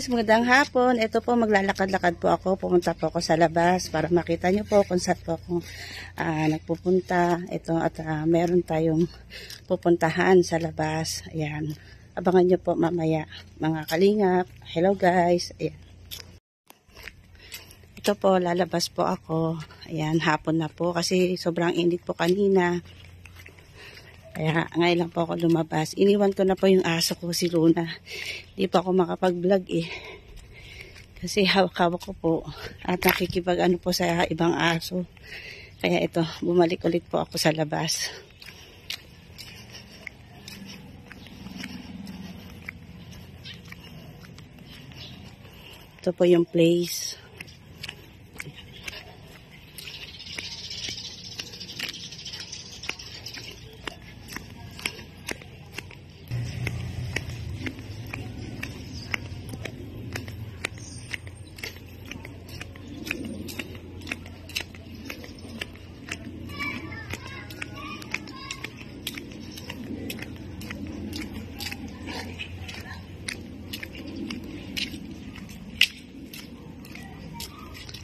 magandang hapon. Ito po, maglalakad-lakad po ako. Pumunta po ako sa labas para makita nyo po kung saan po ako nagpupunta. Ito at meron tayong pupuntahan sa labas. Ayan. Abangan nyo po mamaya mga kalingap. Hello guys. Ayan. Ito po, lalabas po ako. Ayan, hapon na po kasi sobrang init po kanina. Kaya ngayon lang po ako lumabas. Iniwan ko na po yung aso ko, si Luna. Hindi pa ako makapag-vlog eh. Kasi hawak-hawak ko po. At nakikipag ano po sa ibang aso. Kaya ito, bumalik ulit po ako sa labas. Ito po yung place.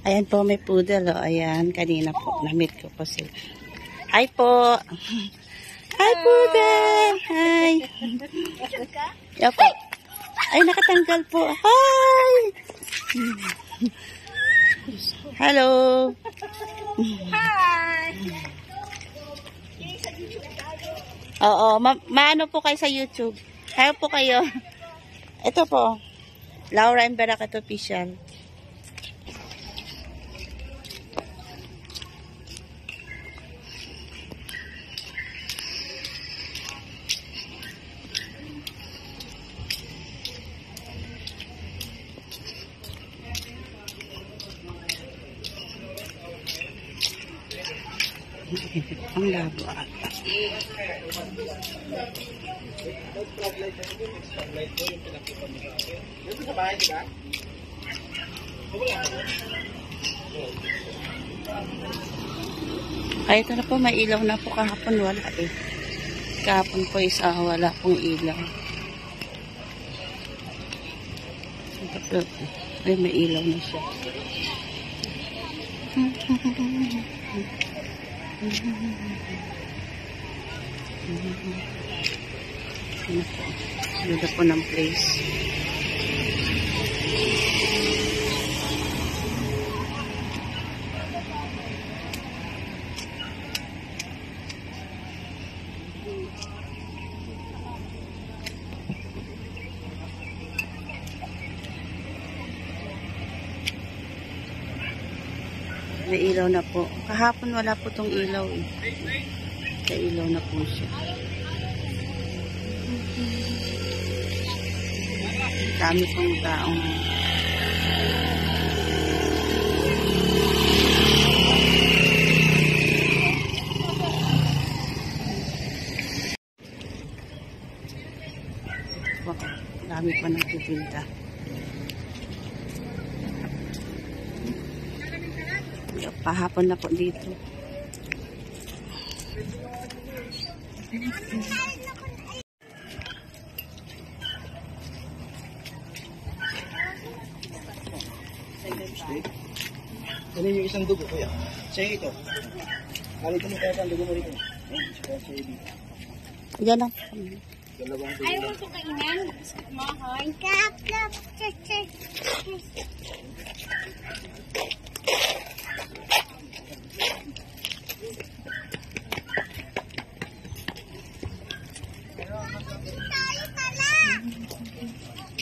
Ayan po, may poodle. O, ayan, kanina po, na-meet ko po sila. Hi po! Hi, poodle! Hi! Yan po. Ay, nakatanggal po. Hi! Hello! Hi! Oo, maano po kayo sa YouTube? Kaya po kayo. Ito po, Laura and Barakat Official. Ang labo ata. Ay, ito na po, may ilaw na po. Kahapon wala eh. Kahapon po wala pong ilaw. Ito po. Ay, may ilaw na siya. Ganda po ng place. May ilaw na po. Kahapon wala po tong ilaw eh. May ilaw na po siya. Dami pong taong. Wow, dami pa nagtitinda. Pahapon na po dito. Ano yung isang dugo, kuya? Sa'yo ito. Halito mo kaya ang dugo mo rito. Diyan lang. Ayaw ko kainin. Biscuit mo, hoy.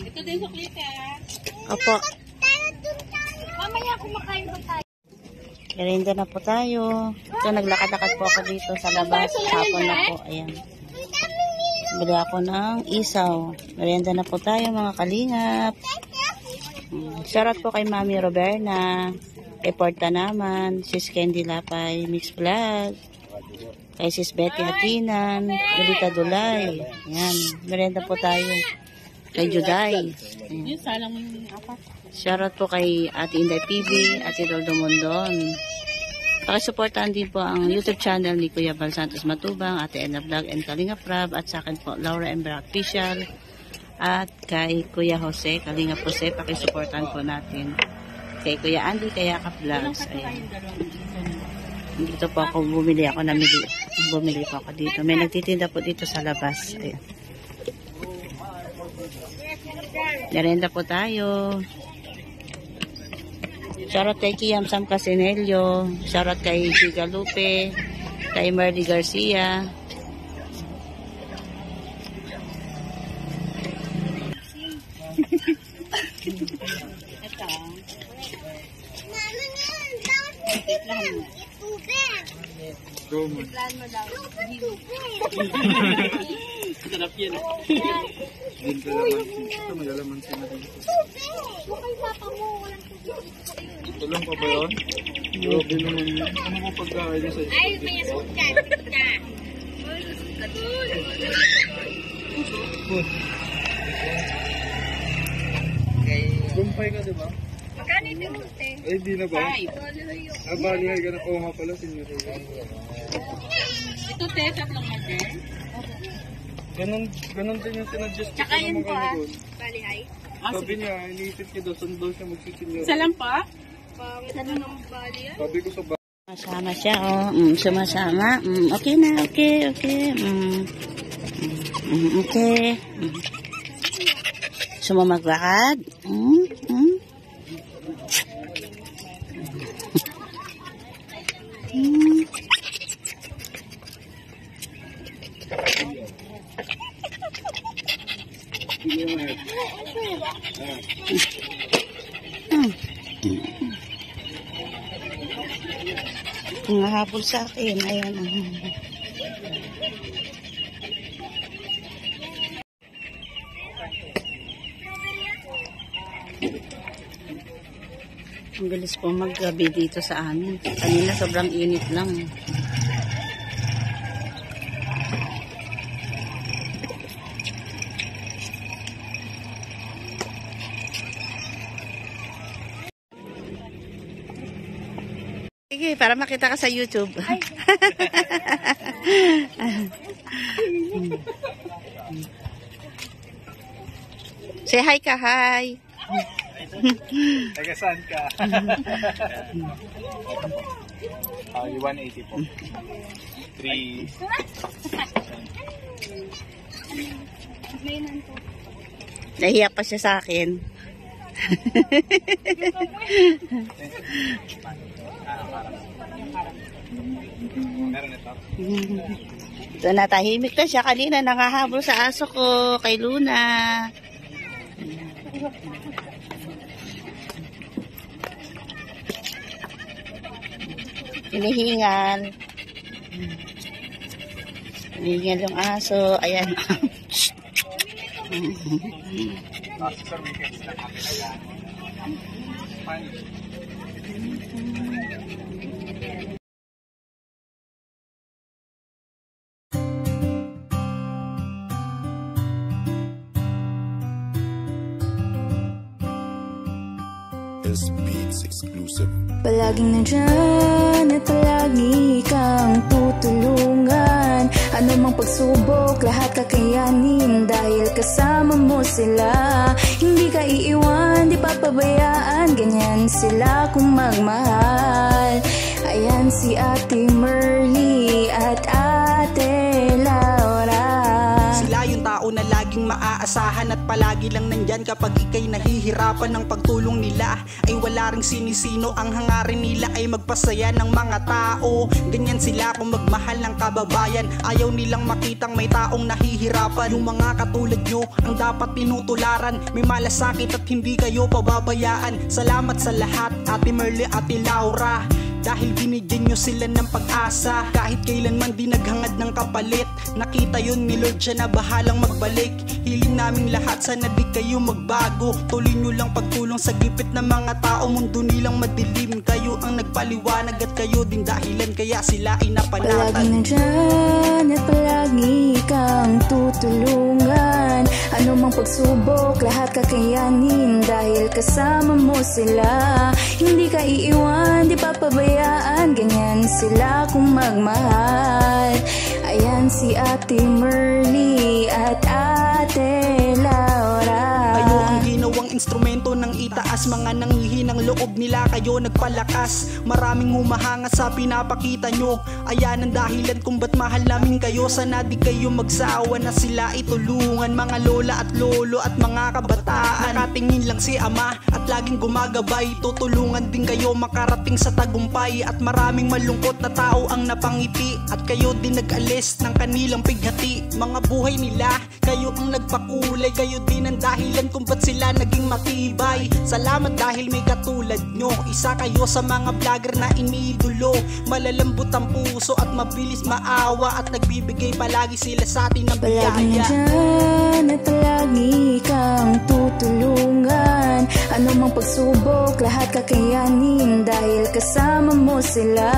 Ito din sa klite. Opo. Mamaya kumakain ba tayo? Merienda na po tayo. Ito, naglakad-lakad po ako dito sa labas. Hapon na po. Ayan. Bili ako ng isaw. Merienda na po tayo mga kalingap. Shoutout po kay Mami Roberna. Kay Porta naman. Sis Candy Lapay. Mix Vlog. Kay Sis Betty Hatinan. Ulita Dulay. Ayan. Merienda po tayo. Kay Juday. Yung salang mo yung apat. Shoutout po kay Ate Inday PB, Ate Roldo Mondon. Pakisuportahan din po ang YouTube channel ni Kuya Bal Santos Matubang, Ate Edna Vlog and Kalinga Prab, at sa akin po, Laura and Barakat Official. At kay Kuya Jose, Kalingap Jose, pakisuportan po natin. Kay Kuya Andy, kaya ka-vlogs. Ayan. Dito po ako bumili po ako dito. May nagtitinda po dito sa labas. Ayan. Merenda po tayo. Shoutout kay Kiam Sam Casinello. Shoutout kay Giga Lupe. Kay Marley Garcia. Sarap yan. Ito magalaman siya na rin. Ito lang pa ba yun? Grabe naman yun. Ano mo pagkain niya sa Ay, may asok ka. Gumpay ka diba? Magkano yung guste? Eh di na ba? 5. Balihay ka na. Oo nga pala. Sinyo. Ito, te, tatlong mate. Ganon din yung sinadjust ko Tsaka yun po, doon. balihay. Sabi niya, iniisip niya daw, saan daw siya magsisinyo. Isa lang pa? Pangit na ng balihay. Sabi ko sa Sumasama siya, oh. Sumasama. Okay na, okay. Okay. Sumamaglakad. Nahabol sa akin. Ayan. Ang bilis po maggabi dito sa amin. Kanina sobrang init lang. Sige, para makita ka sa YouTube. Say hi ka, hi. Taga saan ka? 180 po. 3. Nahiya pa siya sa akin. Meron ito. So, natahimik na siya. Kanina nangahabol sa aso ko kay Luna. Hinihingal. Hinihingal yung aso. Ayan. Sir, may kids na kami na yan. This Beats exclusive. Palaging nandyan at palagi kang tutulungan. Ano mang pagsubok, lahat kakayanin. Dahil kasama mo sila, hindi ka iiwan, di papabayaan. Ganyan sila kung magmahal. Ayan si Ate Merly at Ate Laura. Sila yung tao na laging maaasahan at palagi lang nandyan kapag ikay nahihirapan. Ng pagtulong nila ay wala ring sinisino. Ang hangarin nila ay magpasaya ng mga tao. Ganyan sila kung magmahal ng kababayan. Ayaw nilang makitang may taong nahihirapan. Yung mga katulad nyo ang dapat tinutularan. May malasakit at hindi kayo pababayaan. Salamat sa lahat, Ate Merly, Ate Laura. Dahil binigyan nyo sila ng pag-asa. Kahit kailanman di naghangad ng kapalit. Nakita yun ni Lord, siya na bahalang magbalik. Hiling naming lahat, sana di kayo magbago. Tuloy nyo lang pagtulong sa gipit ng mga tao. Mundo nilang madilim, kayo ang nagpaliwanag. At kayo din dahilan kaya sila ay napanatan. Palagi nandyan at palagi kang tutulungan. Ano mang pagsubok, lahat kakayanin. Dahil kasama mo sila, hindi ka iiwan, di papabayaan. Ganyan sila kung magmahal. Ayan si Ate Merly at Ate Laura. instrumento ng itaas. Mga nangihinang loob nila kayo nagpalakas. Maraming humahanga sa pinapakita nyo. Ayan ang dahilan kung ba't mahal namin kayo. Sana di kayo magsawa na sila itulungan. Mga lola at lolo at mga kabataan, nakatingin lang si ama at laging gumagabay. Tutulungan din kayo makarating sa tagumpay. At maraming malungkot na tao ang napangiti, at kayo din nag-alis ng kanilang pighati. Mga buhay nila, kayo ang nagpakulay. Kayo din ang dahilan kung ba't sila naging matibay. Salamat dahil may katulad nyo. Isa kayo sa mga vlogger na iniidolo. Malalambot ang puso at mabilis maawa, at nagbibigay palagi sila sa atin ng Palagi biyaya. nandyan at palagi kang tutulungan. Ano mang pagsubok, lahat kakayanin dahil kasama mo sila.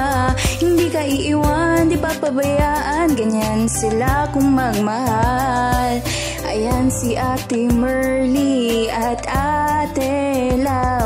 Hindi ka iiwan, di papabayaan, ganyan sila kung magmahal. Ayan si Ate Merly at Ate Lau.